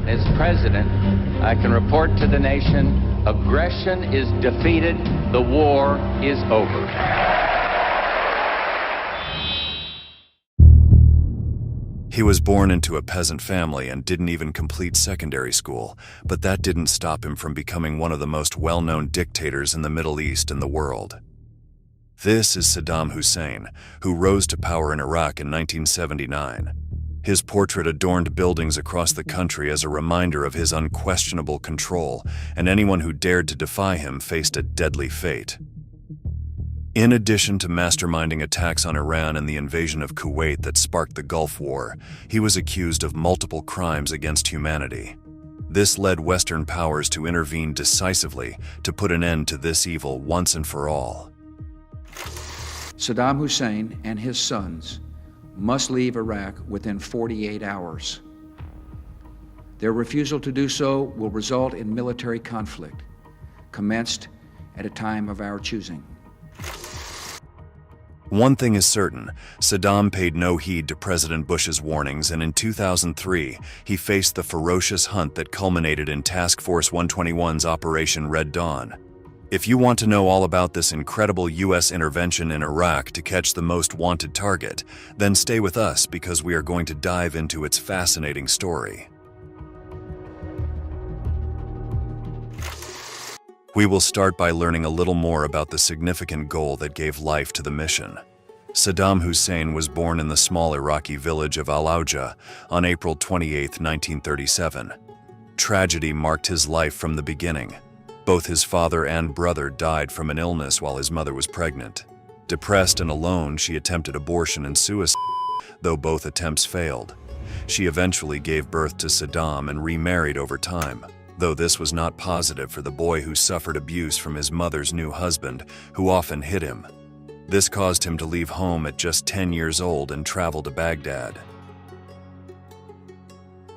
as president, I can report to the nation, aggression is defeated, the war is over. He was born into a peasant family and didn't even complete secondary school, but that didn't stop him from becoming one of the most well-known dictators in the Middle East and the world. This is Saddam Hussein, who rose to power in Iraq in 1979. His portrait adorned buildings across the country as a reminder of his unquestionable control, and anyone who dared to defy him faced a deadly fate. In addition to masterminding attacks on Iran and the invasion of Kuwait that sparked the Gulf War, he was accused of multiple crimes against humanity. This led Western powers to intervene decisively to put an end to this evil once and for all. Saddam Hussein and his sons must leave Iraq within 48 hours. Their refusal to do so will result in military conflict, commenced at a time of our choosing. One thing is certain, Saddam paid no heed to President Bush's warnings, and in 2003, he faced the ferocious hunt that culminated in Task Force 121's Operation Red Dawn. If you want to know all about this incredible U.S. intervention in Iraq to catch the most wanted target, then stay with us because we are going to dive into its fascinating story. We will start by learning a little more about the significant goal that gave life to the mission. Saddam Hussein was born in the small Iraqi village of Al-Auja on April 28, 1937. Tragedy marked his life from the beginning. Both his father and brother died from an illness while his mother was pregnant. Depressed and alone, she attempted abortion and suicide, though both attempts failed. She eventually gave birth to Saddam and remarried over time, though this was not positive for the boy who suffered abuse from his mother's new husband, who often hit him. This caused him to leave home at just 10 years old and travel to Baghdad.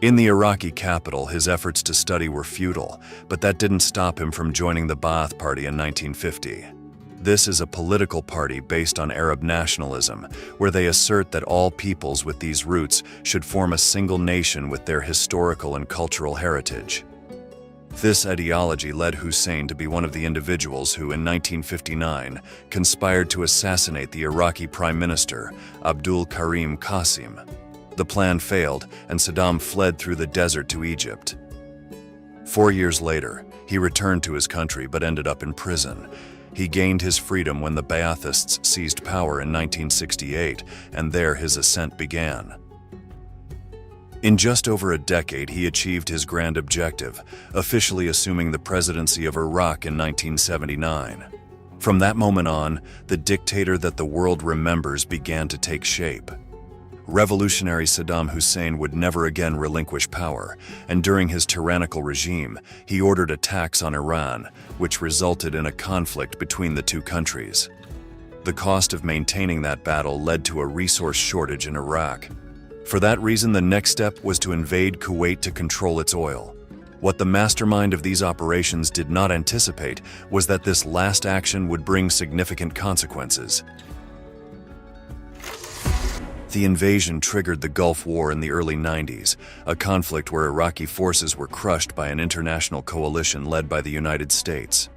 In the Iraqi capital, his efforts to study were futile, but that didn't stop him from joining the Ba'ath Party in 1950. This is a political party based on Arab nationalism, where they assert that all peoples with these roots should form a single nation with their historical and cultural heritage. This ideology led Hussein to be one of the individuals who, in 1959, conspired to assassinate the Iraqi Prime Minister, Abdul Karim Qasim. The plan failed, and Saddam fled through the desert to Egypt. 4 years later, he returned to his country but ended up in prison. He gained his freedom when the Ba'athists seized power in 1968, and there his ascent began. In just over a decade, he achieved his grand objective, officially assuming the presidency of Iraq in 1979. From that moment on, the dictator that the world remembers began to take shape. Revolutionary Saddam Hussein would never again relinquish power, and during his tyrannical regime, he ordered attacks on Iran, which resulted in a conflict between the two countries. The cost of maintaining that battle led to a resource shortage in Iraq. For that reason, the next step was to invade Kuwait to control its oil. What the mastermind of these operations did not anticipate was that this last action would bring significant consequences. The invasion triggered the Gulf War in the early 90s, a conflict where Iraqi forces were crushed by an international coalition led by the United States.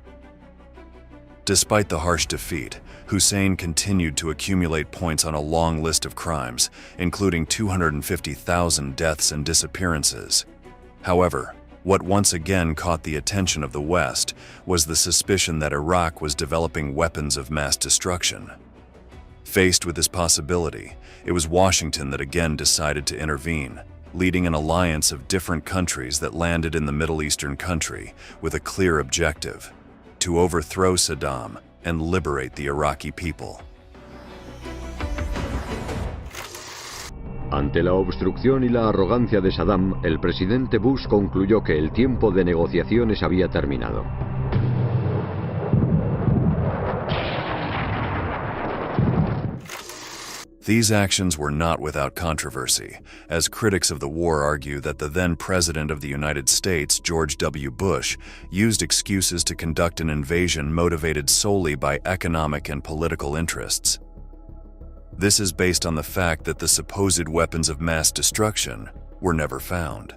Despite the harsh defeat, Hussein continued to accumulate points on a long list of crimes, including 250,000 deaths and disappearances. However, what once again caught the attention of the West was the suspicion that Iraq was developing weapons of mass destruction. Faced with this possibility, it was Washington that again decided to intervene, leading an alliance of different countries that landed in the Middle Eastern country with a clear objective: to overthrow Saddam and liberate the Iraqi people. Ante la obstrucción y la arrogancia de Saddam, el presidente Bush concluyó que el tiempo de negociaciones había terminado. These actions were not without controversy, as critics of the war argue that the then President of the United States, George W. Bush, used excuses to conduct an invasion motivated solely by economic and political interests. This is based on the fact that the supposed weapons of mass destruction were never found.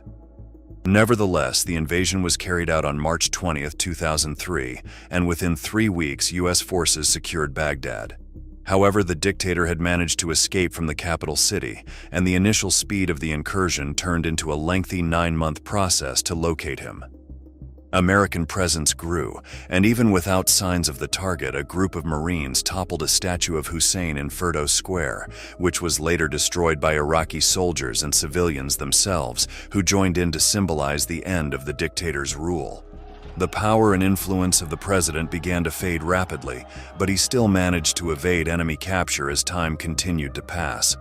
Nevertheless, the invasion was carried out on March 20, 2003, and within 3 weeks, U.S. forces secured Baghdad. However, the dictator had managed to escape from the capital city, and the initial speed of the incursion turned into a lengthy 9-month process to locate him. American presence grew, and even without signs of the target, a group of Marines toppled a statue of Hussein in Firdos Square, which was later destroyed by Iraqi soldiers and civilians themselves, who joined in to symbolize the end of the dictator's rule. The power and influence of the president began to fade rapidly, but he still managed to evade enemy capture as time continued to pass.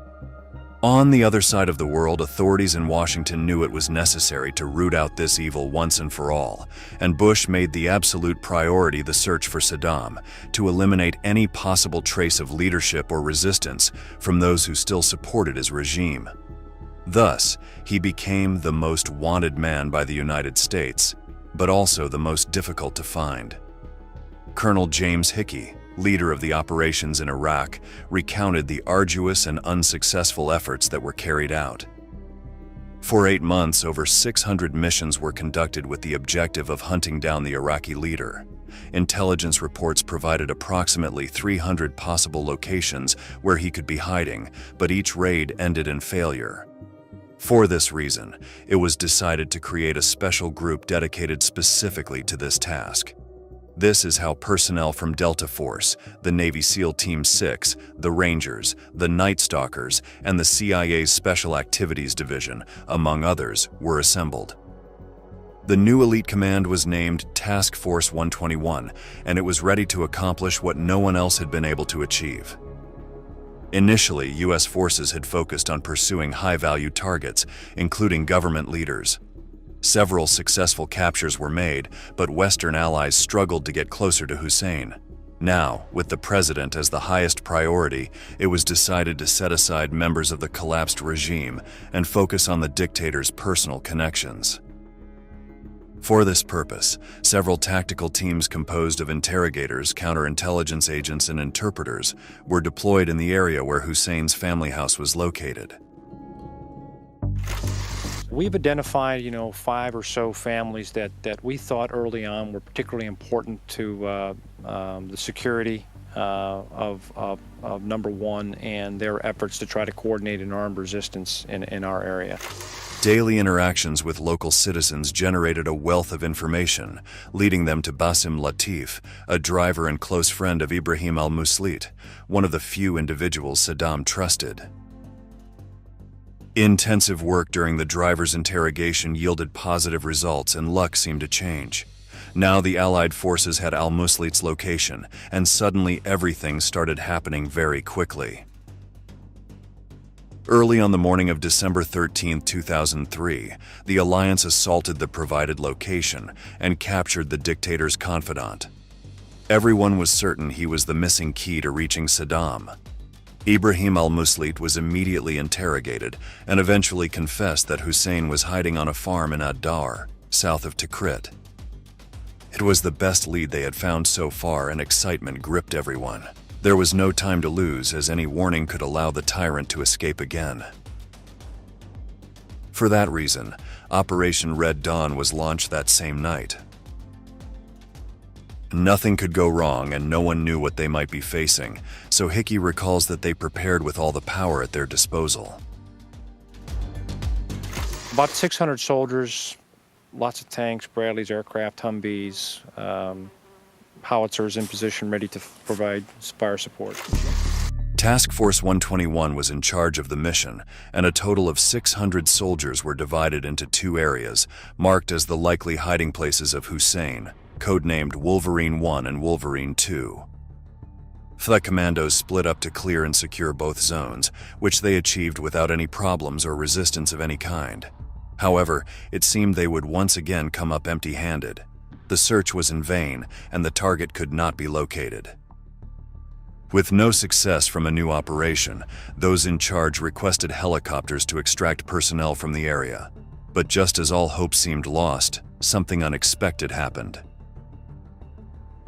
On the other side of the world, authorities in Washington knew it was necessary to root out this evil once and for all, and Bush made the absolute priority the search for Saddam, to eliminate any possible trace of leadership or resistance from those who still supported his regime. Thus, he became the most wanted man by the United States, but also the most difficult to find. Colonel James Hickey, leader of the operations in Iraq, recounted the arduous and unsuccessful efforts that were carried out. For 8 months, over 600 missions were conducted with the objective of hunting down the Iraqi leader. Intelligence reports provided approximately 300 possible locations where he could be hiding, but each raid ended in failure. For this reason, it was decided to create a special group dedicated specifically to this task. This is how personnel from Delta Force, the Navy SEAL Team 6, the Rangers, the Night Stalkers, and the CIA's Special Activities Division, among others, were assembled. The new elite command was named Task Force 121, and it was ready to accomplish what no one else had been able to achieve. Initially, U.S. forces had focused on pursuing high-value targets, including government leaders. Several successful captures were made, but Western allies struggled to get closer to Hussein. Now, with the president as the highest priority, it was decided to set aside members of the collapsed regime and focus on the dictator's personal connections. For this purpose, several tactical teams composed of interrogators, counterintelligence agents, and interpreters were deployed in the area where Hussein's family house was located. We've identified, 5 or so families that we thought early on were particularly important to the security of number one and their efforts to try to coordinate an armed resistance in our area. Daily interactions with local citizens generated a wealth of information, leading them to Basim Latif, a driver and close friend of Ibrahim al-Muslit, one of the few individuals Saddam trusted. Intensive work during the driver's interrogation yielded positive results, and luck seemed to change. Now the Allied forces had al-Muslit's location, and suddenly everything started happening very quickly. Early on the morning of December 13, 2003, the Alliance assaulted the provided location and captured the dictator's confidant. Everyone was certain he was the missing key to reaching Saddam. Ibrahim al-Muslit was immediately interrogated and eventually confessed that Hussein was hiding on a farm in Ad-Dar, south of Tikrit. It was the best lead they had found so far, and excitement gripped everyone. There was no time to lose, as any warning could allow the tyrant to escape again. For that reason, Operation Red Dawn was launched that same night. Nothing could go wrong, and no one knew what they might be facing, so Hickey recalls that they prepared with all the power at their disposal. About 600 soldiers, lots of tanks, Bradleys, aircraft, Humvees, howitzers in position ready to provide fire support. Task Force 121 was in charge of the mission, and a total of 600 soldiers were divided into 2 areas, marked as the likely hiding places of Hussein, codenamed Wolverine 1 and Wolverine 2. The commandos split up to clear and secure both zones, which they achieved without any problems or resistance of any kind. However, it seemed they would once again come up empty-handed. The search was in vain, and the target could not be located. With no success from a new operation, those in charge requested helicopters to extract personnel from the area. But just as all hope seemed lost, something unexpected happened.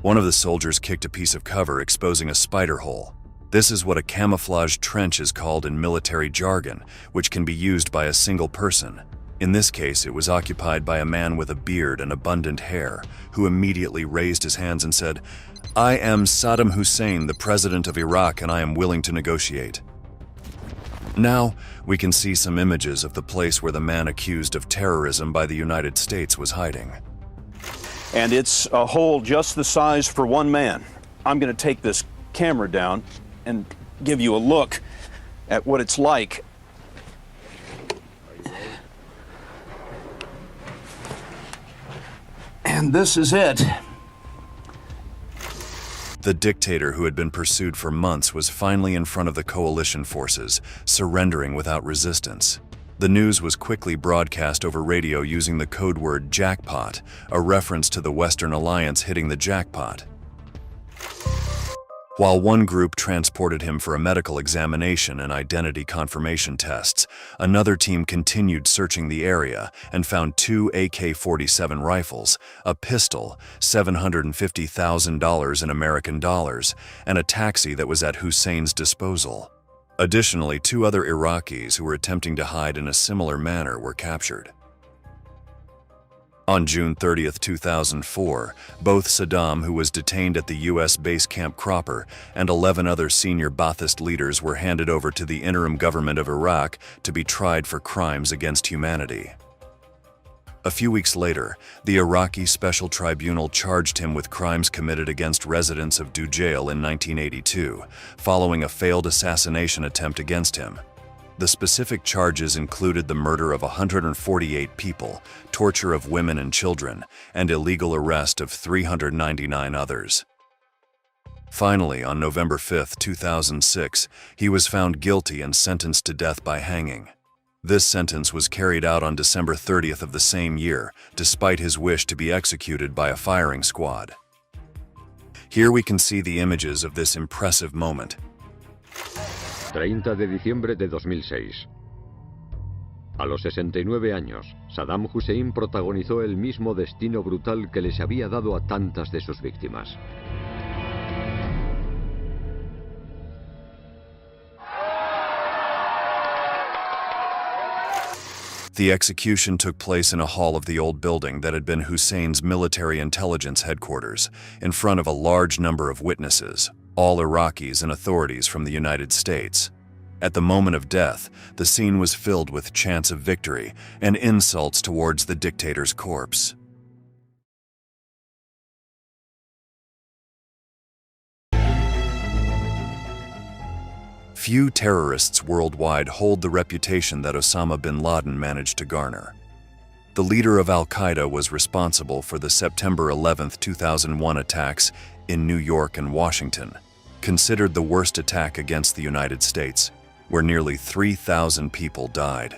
One of the soldiers kicked a piece of cover, exposing a spider hole. This is what a camouflage trench is called in military jargon, which can be used by a single person. In this case, it was occupied by a man with a beard and abundant hair, who immediately raised his hands and said, "I am Saddam Hussein, the president of Iraq, and I am willing to negotiate." Now, we can see some images of the place where the man accused of terrorism by the United States was hiding. And it's a hole just the size for one man. I'm going to take this camera down and give you a look at what it's like. And this is it. The dictator who had been pursued for months was finally in front of the coalition forces, surrendering without resistance. The news was quickly broadcast over radio using the code word jackpot, a reference to the Western Alliance hitting the jackpot. While one group transported him for a medical examination and identity confirmation tests, another team continued searching the area and found 2 AK-47 rifles, a pistol, $750,000 in American dollars, and a taxi that was at Hussein's disposal. Additionally, 2 other Iraqis who were attempting to hide in a similar manner were captured. On June 30, 2004, both Saddam, who was detained at the U.S. base Camp Cropper, and 11 other senior Ba'athist leaders were handed over to the interim government of Iraq to be tried for crimes against humanity. A few weeks later, the Iraqi Special Tribunal charged him with crimes committed against residents of Dujail in 1982, following a failed assassination attempt against him. The specific charges included the murder of 148 people, torture of women and children, and illegal arrest of 399 others. Finally, on November 5, 2006, he was found guilty and sentenced to death by hanging. This sentence was carried out on December 30th of the same year, despite his wish to be executed by a firing squad. Here we can see the images of this impressive moment. 30 de diciembre de 2006. A los 69 años, Saddam Hussein protagonizó el mismo destino brutal que les había dado a tantas de sus víctimas. The execution took place in a hall of the old building that had been Hussein's military intelligence headquarters, in front of a large number of witnesses, all Iraqis and authorities from the United States. At the moment of death, the scene was filled with chants of victory and insults towards the dictator's corpse. Few terrorists worldwide hold the reputation that Osama bin Laden managed to garner. The leader of Al-Qaeda was responsible for the September 11, 2001 attacks in New York and Washington, considered the worst attack against the United States, where nearly 3,000 people died.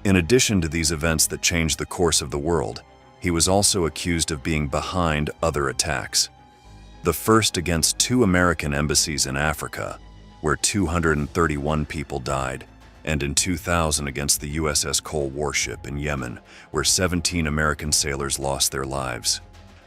In addition to these events that changed the course of the world, he was also accused of being behind other attacks. The first against 2 American embassies in Africa, where 231 people died, and in 2000 against the USS Cole warship in Yemen, where 17 American sailors lost their lives.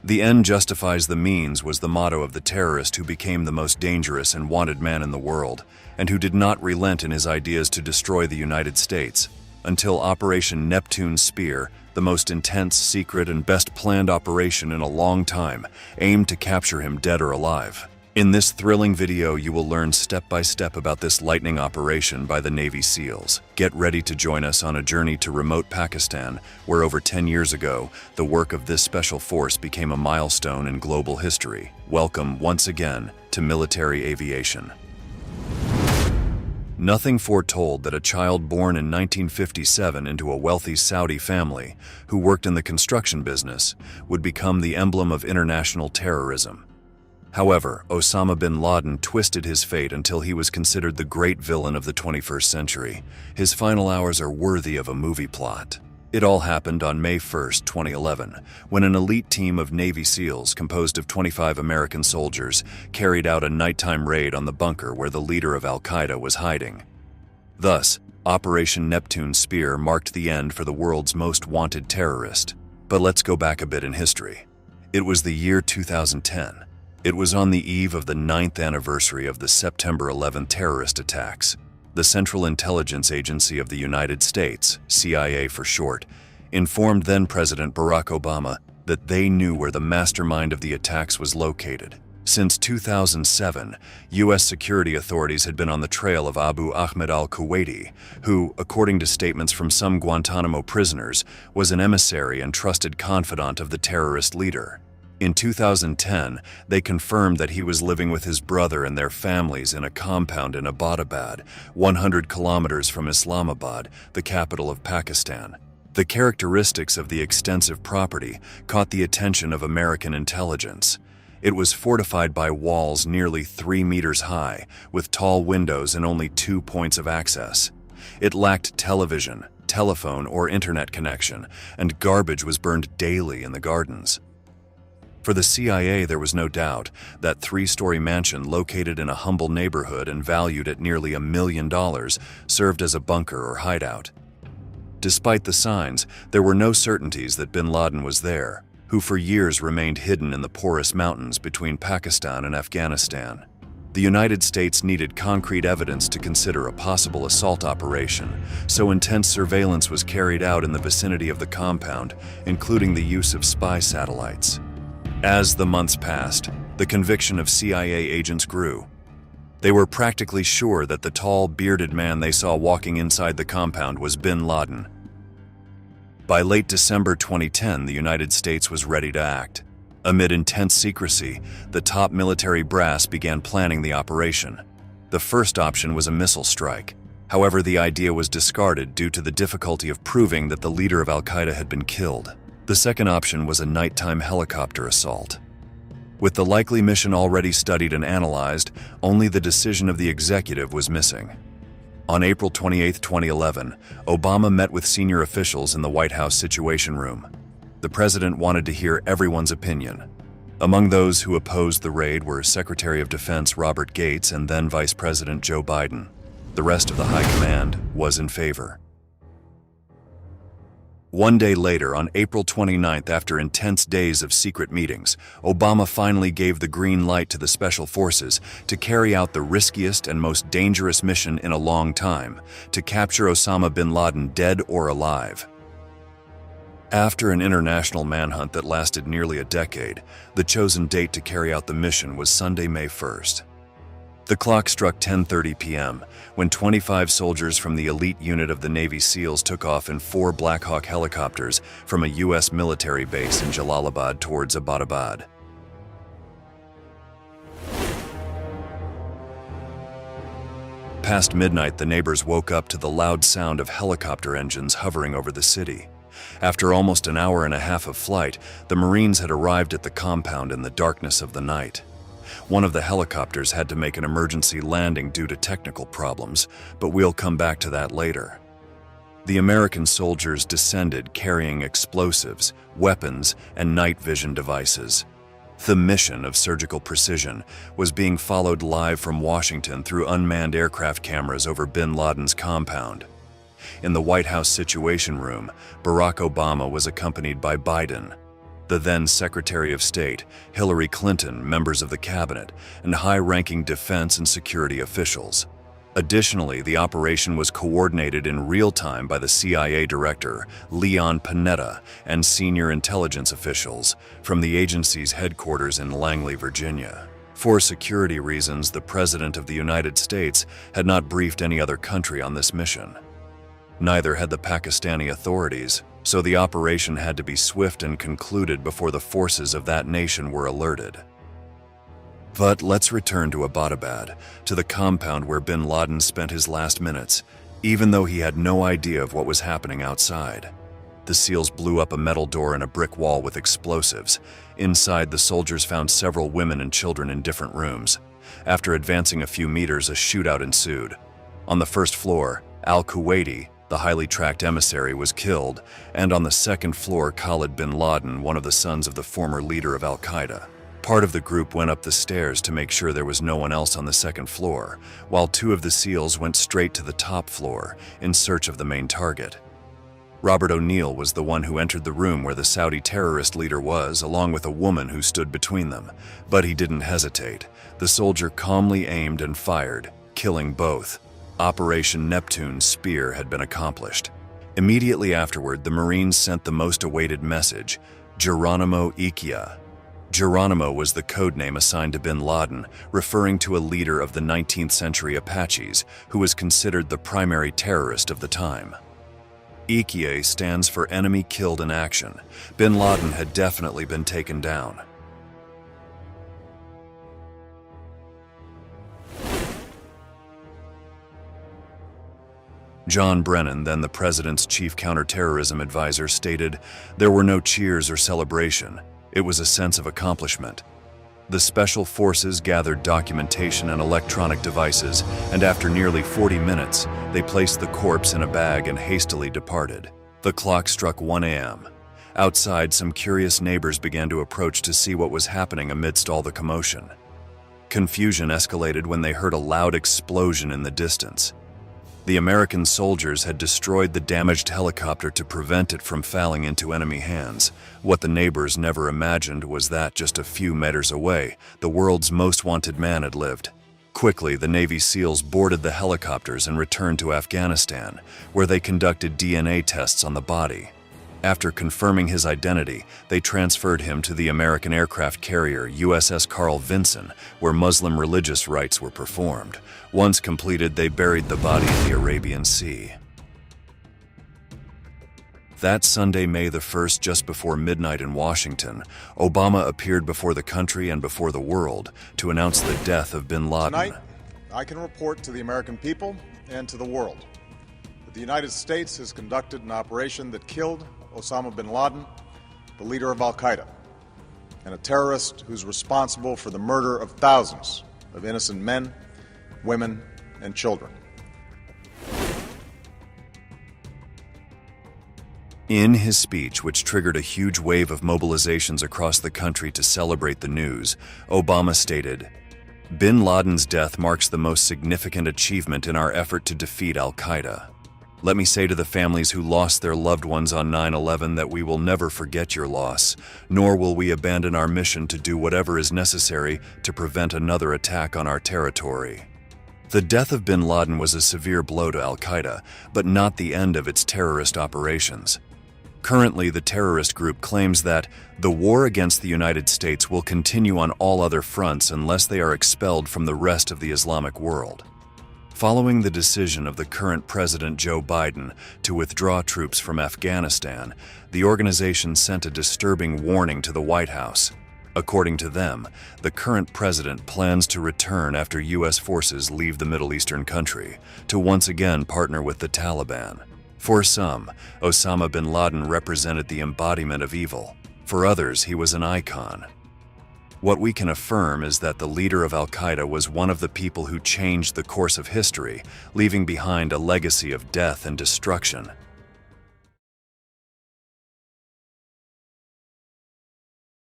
"The end justifies the means" was the motto of the terrorist who became the most dangerous and wanted man in the world, and who did not relent in his ideas to destroy the United States, until Operation Neptune Spear, the most intense, secret, and best-planned operation in a long time, aimed to capture him dead or alive. In this thrilling video, you will learn step-by-step about this lightning operation by the Navy SEALs. Get ready to join us on a journey to remote Pakistan, where over 10 years ago, the work of this special force became a milestone in global history. Welcome once again to military aviation. Nothing foretold that a child born in 1957 into a wealthy Saudi family, who worked in the construction business, would become the emblem of international terrorism. However, Osama bin Laden twisted his fate until he was considered the great villain of the 21st century. His final hours are worthy of a movie plot. It all happened on May 1, 2011, when an elite team of Navy SEALs composed of 25 American soldiers carried out a nighttime raid on the bunker where the leader of Al-Qaeda was hiding. Thus, Operation Neptune Spear marked the end for the world's most wanted terrorist. But let's go back a bit in history. It was the year 2010. It was on the eve of the 9th anniversary of the September 11 terrorist attacks. the Central Intelligence Agency of the United States, CIA for short, informed then-President Barack Obama that they knew where the mastermind of the attacks was located. Since 2007, U.S. security authorities had been on the trail of Abu Ahmed al-Kuwaiti, who, according to statements from some Guantanamo prisoners, was an emissary and trusted confidant of the terrorist leader. In 2010, they confirmed that he was living with his brother and their families in a compound in Abbottabad, 100 kilometers from Islamabad, the capital of Pakistan. The characteristics of the extensive property caught the attention of American intelligence. It was fortified by walls nearly 3 meters high, with tall windows and only 2 points of access. It lacked television, telephone, or internet connection, and garbage was burned daily in the gardens. For the CIA, there was no doubt that 3-story mansion located in a humble neighborhood and valued at nearly $1 million served as a bunker or hideout. Despite the signs, there were no certainties that bin Laden was there, who for years remained hidden in the porous mountains between Pakistan and Afghanistan. The United States needed concrete evidence to consider a possible assault operation, so intense surveillance was carried out in the vicinity of the compound, including the use of spy satellites. As the months passed, the conviction of CIA agents grew. They were practically sure that the tall, bearded man they saw walking inside the compound was bin Laden. By late December 2010, the United States was ready to act. Amid intense secrecy, the top military brass began planning the operation. The first option was a missile strike. However, the idea was discarded due to the difficulty of proving that the leader of Al-Qaeda had been killed. The second option was a nighttime helicopter assault. With the likely mission already studied and analyzed, only the decision of the executive was missing. On April 28, 2011, Obama met with senior officials in the White House Situation Room. The president wanted to hear everyone's opinion. Among those who opposed the raid were Secretary of Defense Robert Gates and then Vice President Joe Biden. The rest of the high command was in favor. One day later, on April 29th, after intense days of secret meetings, Obama finally gave the green light to the Special Forces to carry out the riskiest and most dangerous mission in a long time, to capture Osama bin Laden dead or alive. After an international manhunt that lasted nearly a decade, the chosen date to carry out the mission was Sunday, May 1st. The clock struck 10:30 p.m. when 25 soldiers from the elite unit of the Navy SEALs took off in 4 Black Hawk helicopters from a U.S. military base in Jalalabad towards Abbottabad. Past midnight, the neighbors woke up to the loud sound of helicopter engines hovering over the city. After almost an hour and a half of flight, the Marines had arrived at the compound in the darkness of the night. One of the helicopters had to make an emergency landing due to technical problems, but we'll come back to that later. The American soldiers descended carrying explosives, weapons, and night vision devices. The mission of surgical precision was being followed live from Washington through unmanned aircraft cameras over bin Laden's compound. In the White House Situation Room, Barack Obama was accompanied by Biden, the then Secretary of State, Hillary Clinton, members of the cabinet, and high-ranking defense and security officials. Additionally, the operation was coordinated in real time by the CIA Director, Leon Panetta, and senior intelligence officials from the agency's headquarters in Langley, Virginia. For security reasons, the President of the United States had not briefed any other country on this mission. Neither had the Pakistani authorities, so the operation had to be swift and concluded before the forces of that nation were alerted. But let's return to Abbottabad, to the compound where bin Laden spent his last minutes, even though he had no idea of what was happening outside. The SEALs blew up a metal door and a brick wall with explosives. Inside, the soldiers found several women and children in different rooms. After advancing a few meters, a shootout ensued. On the first floor, al-Kuwaiti, the highly tracked emissary, was killed, and on the second floor, Khalid bin Laden, one of the sons of the former leader of Al-Qaeda. Part of the group went up the stairs to make sure there was no one else on the second floor, while 2 of the SEALs went straight to the top floor in search of the main target. Robert O'Neill was the one who entered the room where the Saudi terrorist leader was, along with a woman who stood between them, but he didn't hesitate. The soldier calmly aimed and fired, killing both. Operation Neptune's spear had been accomplished. Immediately afterward, the Marines sent the most awaited message, Geronimo Iquia. Geronimo was the codename assigned to bin Laden, referring to a leader of the 19th century Apaches who was considered the primary terrorist of the time. Iquia stands for enemy killed in action. Bin Laden had definitely been taken down. John Brennan, then the president's chief counterterrorism advisor, stated, "There were no cheers or celebration. It was a sense of accomplishment." The special forces gathered documentation and electronic devices, and after nearly 40 minutes, they placed the corpse in a bag and hastily departed. The clock struck 1 a.m. Outside, some curious neighbors began to approach to see what was happening amidst all the commotion. Confusion escalated when they heard a loud explosion in the distance. The American soldiers had destroyed the damaged helicopter to prevent it from falling into enemy hands. What the neighbors never imagined was that just a few meters away, the world's most wanted man had lived. Quickly, the Navy SEALs boarded the helicopters and returned to Afghanistan, where they conducted DNA tests on the body. After confirming his identity, they transferred him to the American aircraft carrier USS Carl Vinson, where Muslim religious rites were performed. Once completed, they buried the body in the Arabian Sea. That Sunday, May the 1st, just before midnight in Washington, Obama appeared before the country and before the world to announce the death of bin Laden. Tonight, I can report to the American people and to the world that the United States has conducted an operation that killed Osama bin Laden, the leader of Al-Qaeda, and a terrorist who's responsible for the murder of thousands of innocent men, women, and children. In his speech, which triggered a huge wave of mobilizations across the country to celebrate the news, Obama stated, "Bin Laden's death marks the most significant achievement in our effort to defeat Al-Qaeda. Let me say to the families who lost their loved ones on 9/11 that we will never forget your loss, nor will we abandon our mission to do whatever is necessary to prevent another attack on our territory." The death of bin Laden was a severe blow to Al-Qaeda, but not the end of its terrorist operations. Currently, the terrorist group claims that the war against the United States will continue on all other fronts unless they are expelled from the rest of the Islamic world. Following the decision of the current President Joe Biden to withdraw troops from Afghanistan, the organization sent a disturbing warning to the White House. According to them, the current president plans to return after U.S. forces leave the Middle Eastern country, to once again partner with the Taliban. For some, Osama bin Laden represented the embodiment of evil. For others, he was an icon. What we can affirm is that the leader of Al-Qaeda was one of the people who changed the course of history, leaving behind a legacy of death and destruction.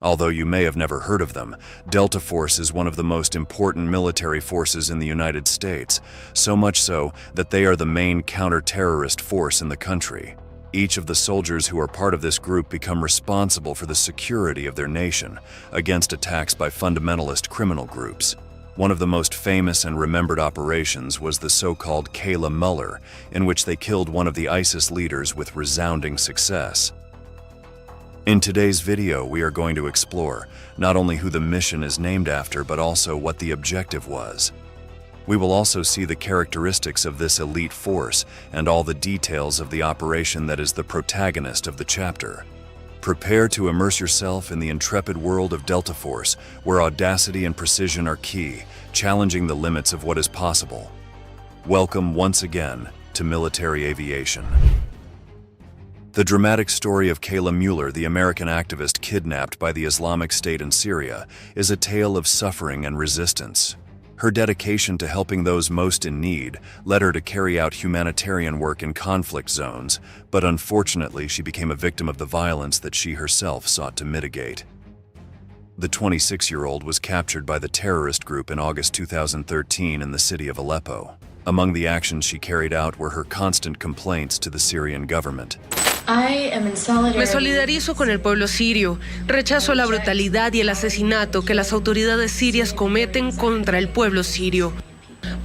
Although you may have never heard of them, Delta Force is one of the most important military forces in the United States, so much so that they are the main counter-terrorist force in the country. Each of the soldiers who are part of this group become responsible for the security of their nation against attacks by fundamentalist criminal groups. One of the most famous and remembered operations was the so-called Kayla Mueller, in which they killed one of the ISIS leaders with resounding success. In today's video, we are going to explore not only who the mission is named after, but also what the objective was. We will also see the characteristics of this elite force and all the details of the operation that is the protagonist of the chapter. Prepare to immerse yourself in the intrepid world of Delta Force, where audacity and precision are key, challenging the limits of what is possible. Welcome once again to military aviation. The dramatic story of Kayla Mueller, the American activist kidnapped by the Islamic State in Syria, is a tale of suffering and resistance. Her dedication to helping those most in need led her to carry out humanitarian work in conflict zones, but unfortunately she became a victim of the violence that she herself sought to mitigate. The 26-year-old was captured by the terrorist group in August 2013 in the city of Aleppo. Among the actions she carried out were her constant complaints to the Syrian government. Me solidarizo con el pueblo sirio. Rechazo la brutalidad y el asesinato que las autoridades sirias cometen contra el pueblo sirio.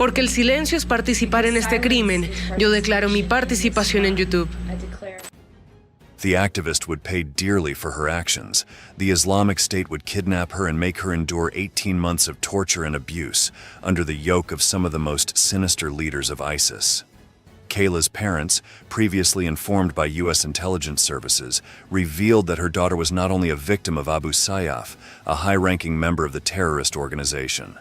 Porque el silencio es participar en este crimen, yo declaro mi participación en YouTube. The activist would pay dearly for her actions. The Islamic State would kidnap her and make her endure 18 months of torture and abuse under the yoke of some of the most sinister leaders of ISIS. Kayla's parents, previously informed by U.S. intelligence services, revealed that her daughter was not only a victim of Abu Sayyaf, a high-ranking member of the terrorist organization.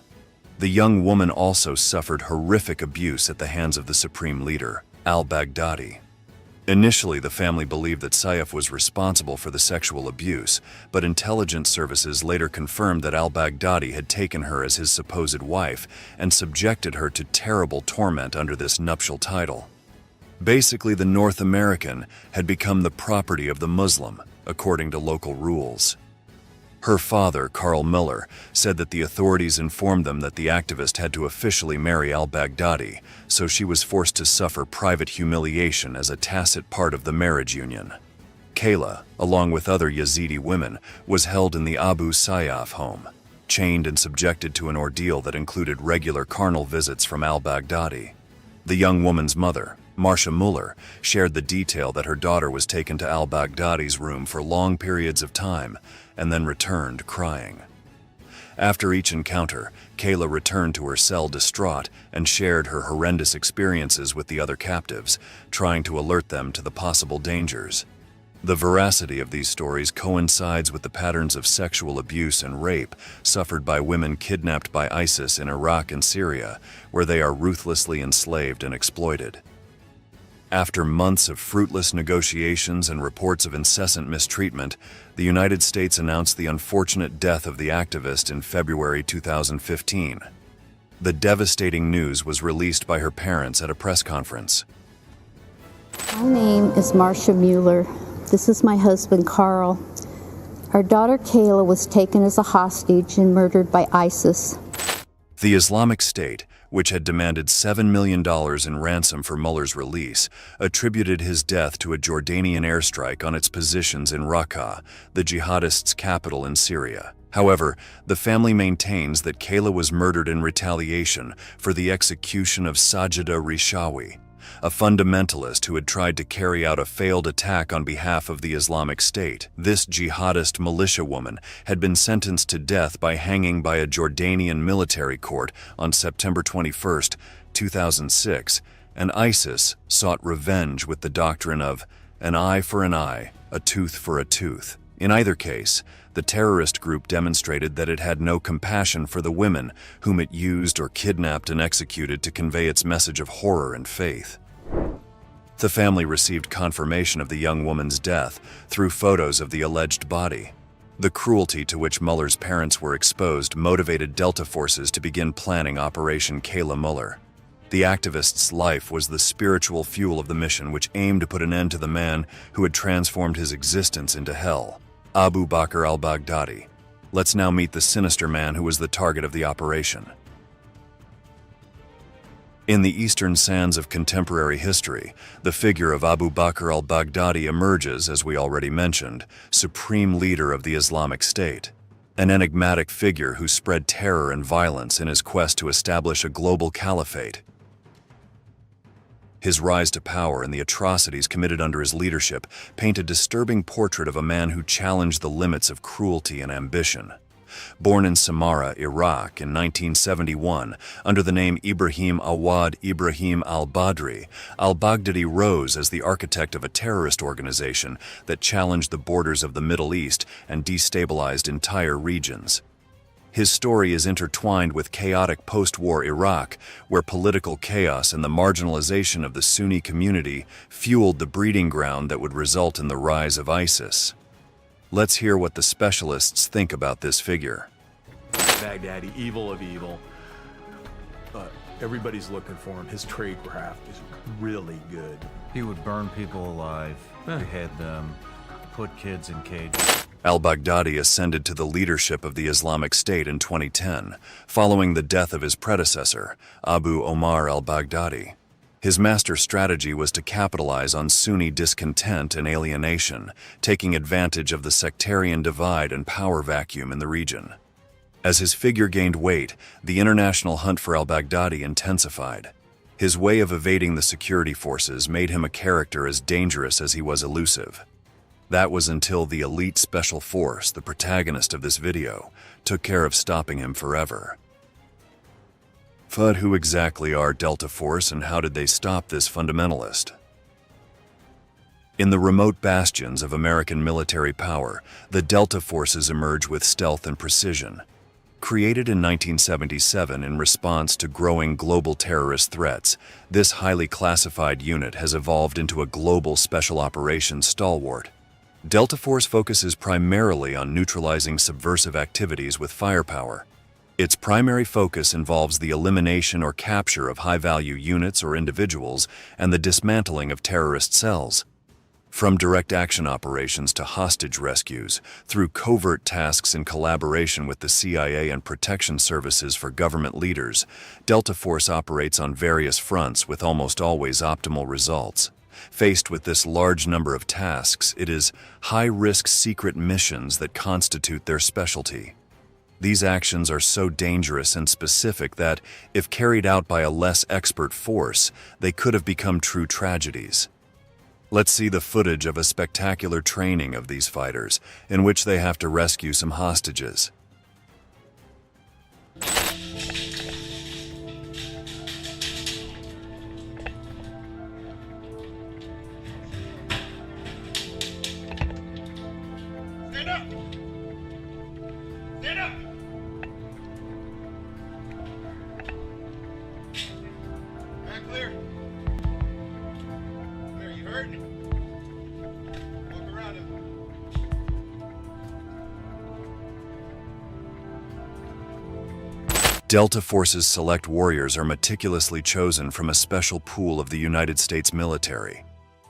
The young woman also suffered horrific abuse at the hands of the supreme leader, al-Baghdadi. Initially, the family believed that Sayyaf was responsible for the sexual abuse, but intelligence services later confirmed that al-Baghdadi had taken her as his supposed wife and subjected her to terrible torment under this nuptial title. Basically, the North American had become the property of the Muslim, according to local rules. Her father, Carl Miller, said that the authorities informed them that the activist had to officially marry al-Baghdadi, so she was forced to suffer private humiliation as a tacit part of the marriage union. Kayla, along with other Yazidi women, was held in the Abu Sayyaf home, chained and subjected to an ordeal that included regular carnal visits from al-Baghdadi. The young woman's mother, Marcia Muller, shared the detail that her daughter was taken to al-Baghdadi's room for long periods of time and then returned crying. After each encounter, Kayla returned to her cell distraught and shared her horrendous experiences with the other captives, trying to alert them to the possible dangers. The veracity of these stories coincides with the patterns of sexual abuse and rape suffered by women kidnapped by ISIS in Iraq and Syria, where they are ruthlessly enslaved and exploited. After months of fruitless negotiations and reports of incessant mistreatment, the United States announced the unfortunate death of the activist in February 2015. The devastating news was released by her parents at a press conference. My name is Marcia Mueller. This is my husband, Carl. Our daughter, Kayla, was taken as a hostage and murdered by ISIS. The Islamic State, which had demanded $7 million in ransom for Muller's release, attributed his death to a Jordanian airstrike on its positions in Raqqa, the jihadists' capital in Syria. However, the family maintains that Kayla was murdered in retaliation for the execution of Sajida Rishawi, a fundamentalist who had tried to carry out a failed attack on behalf of the Islamic State. This jihadist militia woman had been sentenced to death by hanging by a Jordanian military court on September 21, 2006, and ISIS sought revenge with the doctrine of an eye for an eye, a tooth for a tooth. In either case, the terrorist group demonstrated that it had no compassion for the women whom it used or kidnapped and executed to convey its message of horror and faith. The family received confirmation of the young woman's death through photos of the alleged body. The cruelty to which Muller's parents were exposed motivated Delta forces to begin planning Operation Kayla Muller. The activist's life was the spiritual fuel of the mission, which aimed to put an end to the man who had transformed his existence into hell, Abu Bakr al-Baghdadi. Let's now meet the sinister man who was the target of the operation. In the eastern sands of contemporary history, the figure of Abu Bakr al-Baghdadi emerges, as we already mentioned, supreme leader of the Islamic State. An enigmatic figure who spread terror and violence in his quest to establish a global caliphate. His rise to power and the atrocities committed under his leadership paint a disturbing portrait of a man who challenged the limits of cruelty and ambition. Born in Samarra, Iraq in 1971, under the name Ibrahim Awad Ibrahim al-Badri, al-Baghdadi rose as the architect of a terrorist organization that challenged the borders of the Middle East and destabilized entire regions. His story is intertwined with chaotic post-war Iraq, where political chaos and the marginalization of the Sunni community fueled the breeding ground that would result in the rise of ISIS. Let's hear what the specialists think about this figure. Baghdadi, evil of evil. Everybody's looking for him. His tradecraft is really good. He would burn people alive, behead them, put kids in cages. Al-Baghdadi ascended to the leadership of the Islamic State in 2010, following the death of his predecessor, Abu Omar al-Baghdadi. His master strategy was to capitalize on Sunni discontent and alienation, taking advantage of the sectarian divide and power vacuum in the region. As his figure gained weight, the international hunt for al-Baghdadi intensified. His way of evading the security forces made him a character as dangerous as he was elusive. That was until the elite special force, the protagonist of this video, took care of stopping him forever. But who exactly are Delta Force and how did they stop this fundamentalist? In the remote bastions of American military power, the Delta Forces emerge with stealth and precision. Created in 1977 in response to growing global terrorist threats, this highly classified unit has evolved into a global special operations stalwart. Delta Force focuses primarily on neutralizing subversive activities with firepower. Its primary focus involves the elimination or capture of high-value units or individuals and the dismantling of terrorist cells. From direct action operations to hostage rescues, through covert tasks in collaboration with the CIA and protection services for government leaders, Delta Force operates on various fronts with almost always optimal results. Faced with this large number of tasks, it is high-risk secret missions that constitute their specialty. These actions are so dangerous and specific that, if carried out by a less expert force, they could have become true tragedies. Let's see the footage of a spectacular training of these fighters, in which they have to rescue some hostages. Stand up! Stand up! Back clear. Are you hurt? Walk around him. Delta Force's select warriors are meticulously chosen from a special pool of the United States military.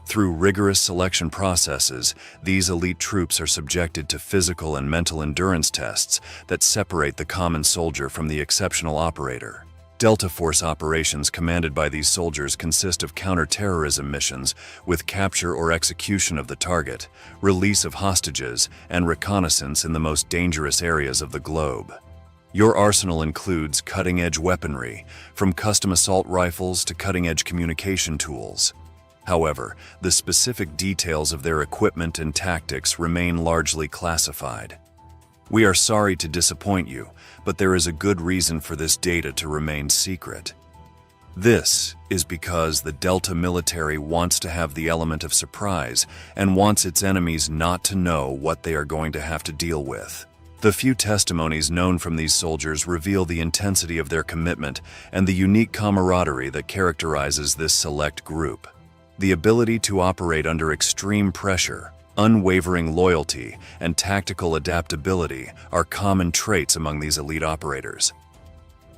Through rigorous selection processes, these elite troops are subjected to physical and mental endurance tests that separate the common soldier from the exceptional operator. Delta Force operations commanded by these soldiers consist of counter-terrorism missions with capture or execution of the target, release of hostages, and reconnaissance in the most dangerous areas of the globe. Your arsenal includes cutting-edge weaponry, from custom assault rifles to cutting-edge communication tools. However, the specific details of their equipment and tactics remain largely classified. We are sorry to disappoint you, but there is a good reason for this data to remain secret. This is because the Delta military wants to have the element of surprise and wants its enemies not to know what they are going to have to deal with. The few testimonies known from these soldiers reveal the intensity of their commitment and the unique camaraderie that characterizes this select group. The ability to operate under extreme pressure, unwavering loyalty, and tactical adaptability are common traits among these elite operators.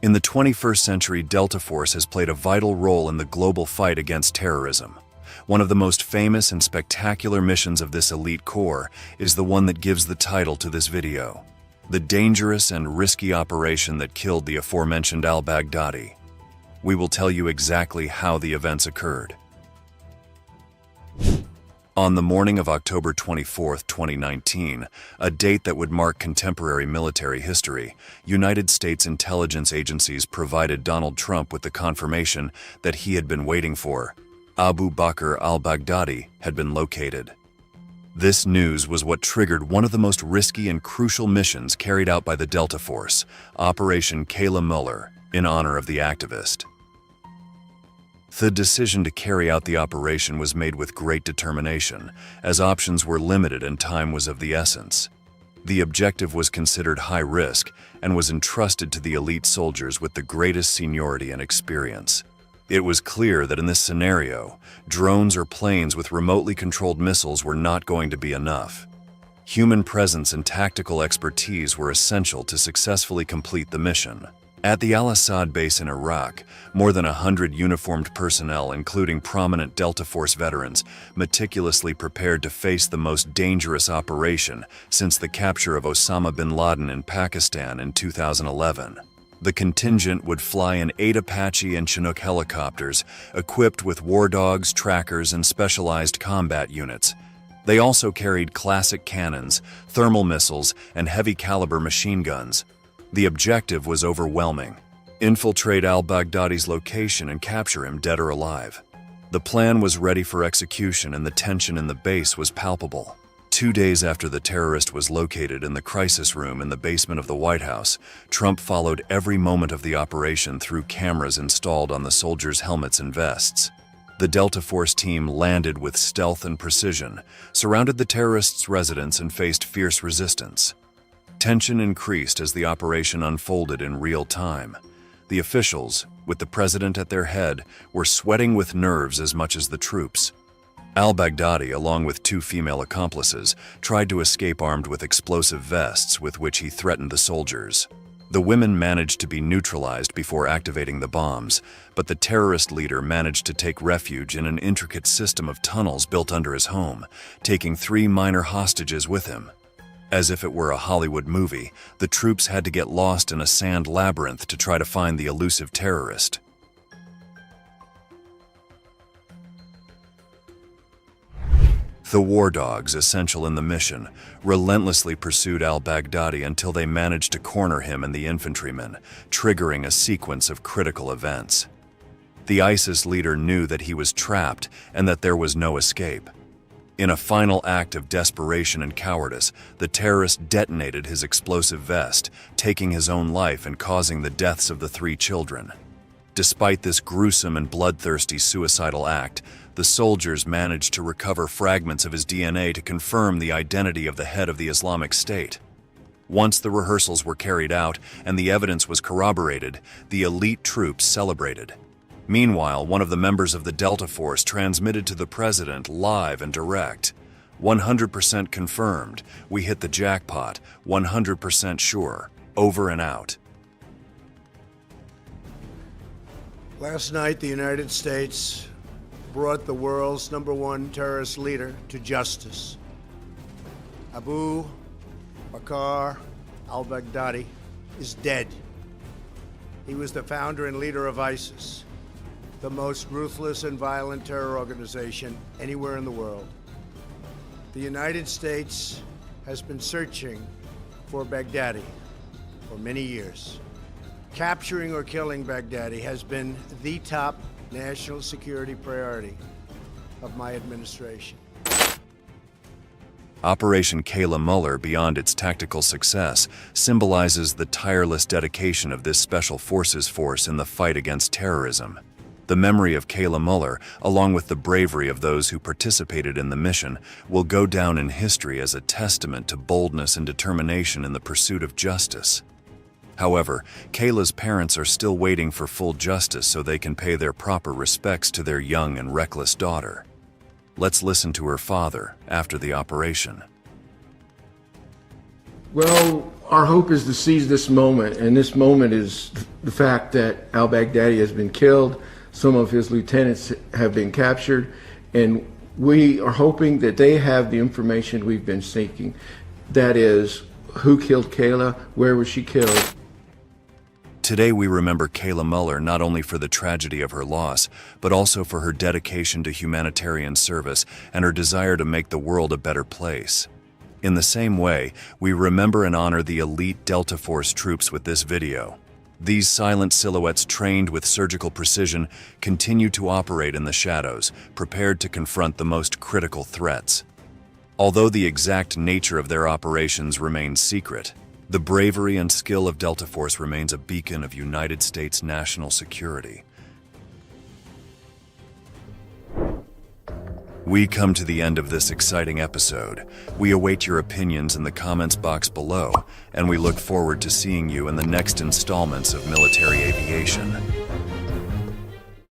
In the 21st century, Delta Force has played a vital role in the global fight against terrorism. One of the most famous and spectacular missions of this elite corps is the one that gives the title to this video: the dangerous and risky operation that killed the aforementioned al-Baghdadi. We will tell you exactly how the events occurred. On the morning of October 24, 2019, a date that would mark contemporary military history, United States intelligence agencies provided Donald Trump with the confirmation that he had been waiting for: Abu Bakr al-Baghdadi had been located. This news was what triggered one of the most risky and crucial missions carried out by the Delta Force, Operation Kayla Mueller, in honor of the activist. The decision to carry out the operation was made with great determination, as options were limited and time was of the essence. The objective was considered high risk and was entrusted to the elite soldiers with the greatest seniority and experience. It was clear that in this scenario, drones or planes with remotely controlled missiles were not going to be enough. Human presence and tactical expertise were essential to successfully complete the mission. At the Al-Assad base in Iraq, more than 100 uniformed personnel, including prominent Delta Force veterans, meticulously prepared to face the most dangerous operation since the capture of Osama bin Laden in Pakistan in 2011. The contingent would fly in 8 Apache and Chinook helicopters, equipped with war dogs, trackers, and specialized combat units. They also carried classic cannons, thermal missiles, and heavy-caliber machine guns. The objective was overwhelming: infiltrate al-Baghdadi's location and capture him dead or alive. The plan was ready for execution and the tension in the base was palpable. 2 days after the terrorist was located in the crisis room in the basement of the White House, Trump followed every moment of the operation through cameras installed on the soldiers' helmets and vests. The Delta Force team landed with stealth and precision, surrounded the terrorists' residence and faced fierce resistance. Tension increased as the operation unfolded in real time. The officials, with the president at their head, were sweating with nerves as much as the troops. Al-Baghdadi, along with 2 female accomplices, tried to escape armed with explosive vests with which he threatened the soldiers. The women managed to be neutralized before activating the bombs, but the terrorist leader managed to take refuge in an intricate system of tunnels built under his home, taking 3 minor hostages with him. As if it were a Hollywood movie, the troops had to get lost in a sand labyrinth to try to find the elusive terrorist. The war dogs, essential in the mission, relentlessly pursued al-Baghdadi until they managed to corner him and the infantrymen, triggering a sequence of critical events. The ISIS leader knew that he was trapped and that there was no escape. In a final act of desperation and cowardice, the terrorist detonated his explosive vest, taking his own life and causing the deaths of the 3 children. Despite this gruesome and bloodthirsty suicidal act, the soldiers managed to recover fragments of his DNA to confirm the identity of the head of the Islamic State. Once the rehearsals were carried out and the evidence was corroborated, the elite troops celebrated. Meanwhile, one of the members of the Delta Force transmitted to the president live and direct. 100% confirmed. We hit the jackpot. 100% sure. Over and out. Last night, the United States brought the world's #1 terrorist leader to justice. Abu Bakr al-Baghdadi is dead. He was the founder and leader of ISIS, the most ruthless and violent terror organization anywhere in the world. The United States has been searching for Baghdadi for many years. Capturing or killing Baghdadi has been the top national security priority of my administration. Operation Kayla Mueller, beyond its tactical success, symbolizes the tireless dedication of this Special Forces force in the fight against terrorism. The memory of Kayla Mueller, along with the bravery of those who participated in the mission, will go down in history as a testament to boldness and determination in the pursuit of justice. However, Kayla's parents are still waiting for full justice so they can pay their proper respects to their young and reckless daughter. Let's listen to her father after the operation. Well, our hope is to seize this moment, and this moment is the fact that al-Baghdadi has been killed, some of his lieutenants have been captured, and we are hoping that they have the information we've been seeking. That is, who killed Kayla, where was she killed? Today we remember Kayla Mueller not only for the tragedy of her loss, but also for her dedication to humanitarian service and her desire to make the world a better place. In the same way, we remember and honor the elite Delta Force troops with this video. These silent silhouettes trained with surgical precision continue to operate in the shadows, prepared to confront the most critical threats. Although the exact nature of their operations remains secret, the bravery and skill of Delta Force remains a beacon of United States national security. We come to the end of this exciting episode. We await your opinions in the comments box below, and we look forward to seeing you in the next installments of Military Aviation.